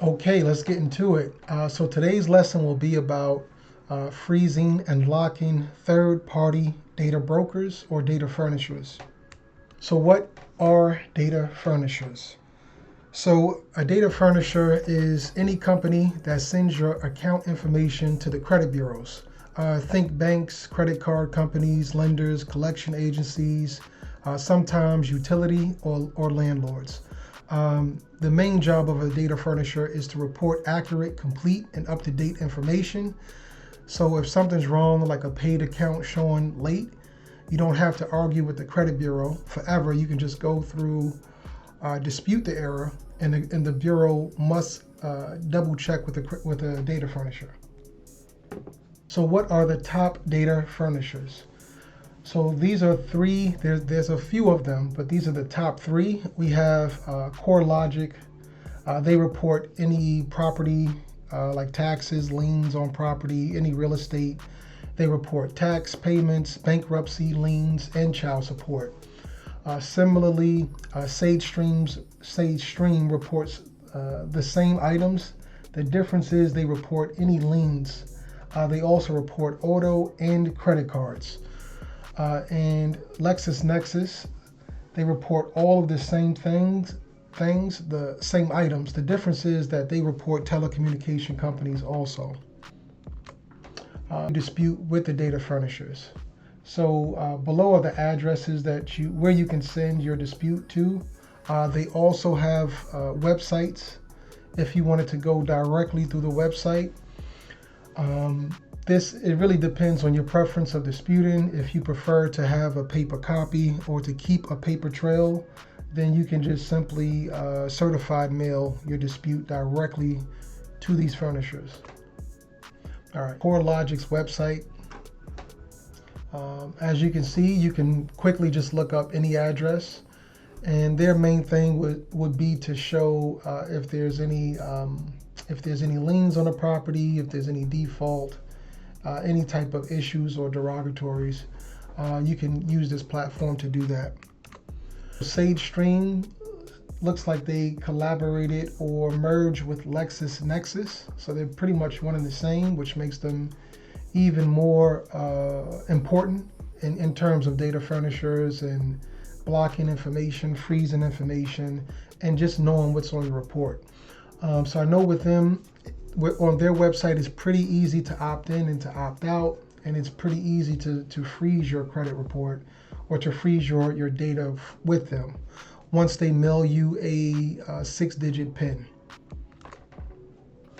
Okay, let's get into it. So today's lesson will be about freezing and locking third-party data brokers or data furnishers. So what are data furnishers? So a data furnisher is any company that sends your account information to the credit bureaus. Think banks, credit card companies, lenders, collection agencies, sometimes utility or landlords. The main job of a data furnisher is to report accurate, complete, and up-to-date information. So if something's wrong, like a paid account showing late, you don't have to argue with the credit bureau forever. You can just go through, dispute the error, and the bureau must double check with the data furnisher. So what are the top data furnishers? So these are three. There's a few of them, but these are the top three. We have CoreLogic. They report any property like taxes, liens on property, any real estate. They report tax payments, bankruptcy, liens, and child support. Similarly, SageStream reports the same items. The difference is they report any liens. They also report auto and credit cards. And LexisNexis, they report all of the same things, the same items. The difference is that they report telecommunication companies also. Dispute with the data furnishers. So below are the addresses where you can send your dispute to. They also have websites if you wanted to go directly through the website. It really depends on your preference of disputing. If you prefer to have a paper copy or to keep a paper trail, then you can just simply certified mail your dispute directly to these furnishers. All right, CoreLogic's website. As you can see, you can quickly just look up any address, and their main thing would be to show if there's any liens on the property, if there's any default, any type of issues or derogatories. You can use this platform to do that. SageStream looks like they collaborated or merged with LexisNexis, so they're pretty much one and the same, which makes them even more important in terms of data furnishers and blocking information, freezing information, and just knowing what's on the report. So I know with them, on their website, it's pretty easy to opt in and to opt out, and it's pretty easy to freeze your credit report or to freeze your data with them once they mail you a 6-digit PIN.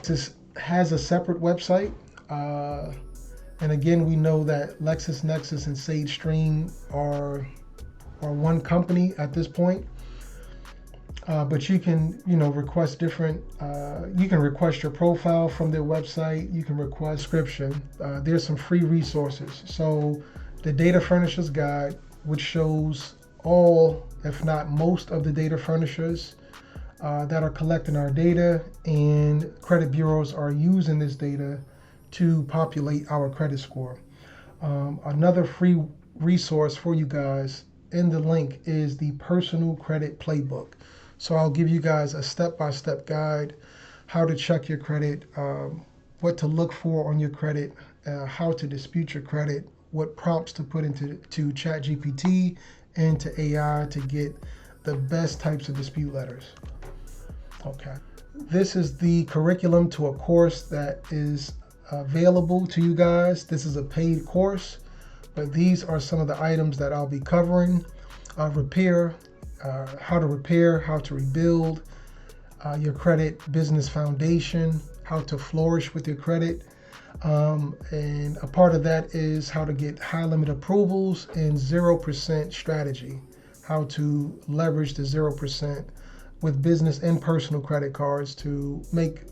This has a separate website, and again, we know that LexisNexis and SageStream are one company at this point. But you can, request different. You can request your profile from their website. You can request subscription. There's some free resources. So the Data Furnishers Guide, which shows all, if not most, of the data furnishers that are collecting our data, and credit bureaus are using this data to populate our credit score. Another free resource for you guys in the link is the Personal Credit Playbook. So I'll give you guys a step-by-step guide, how to check your credit, what to look for on your credit, how to dispute your credit, what prompts to put into ChatGPT and to AI to get the best types of dispute letters. Okay. This is the curriculum to a course that is available to you guys. This is a paid course, but these are some of the items that I'll be covering. How to repair, how to rebuild your credit business foundation, how to flourish with your credit. And a part of that is how to get high limit approvals and 0% strategy, how to leverage the 0% with business and personal credit cards to make,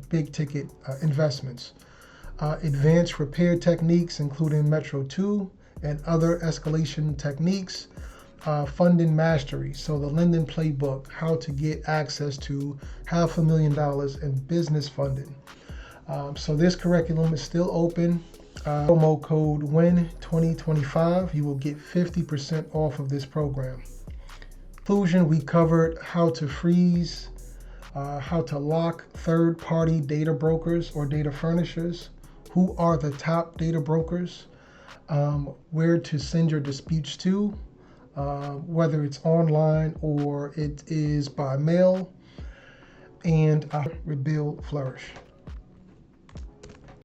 big ticket investments. Advanced repair techniques, including Metro 2 and other escalation techniques. Funding mastery, so the Linden Playbook, how to get access to $500,000 in business funding. So this curriculum is still open. Promo code WIN2025, you will get 50% off of this program. Conclusion, we covered how to freeze how to lock third-party data brokers or data furnishers, who are the top data brokers, where to send your disputes to, whether it's online or it is by mail, and rebuild, flourish.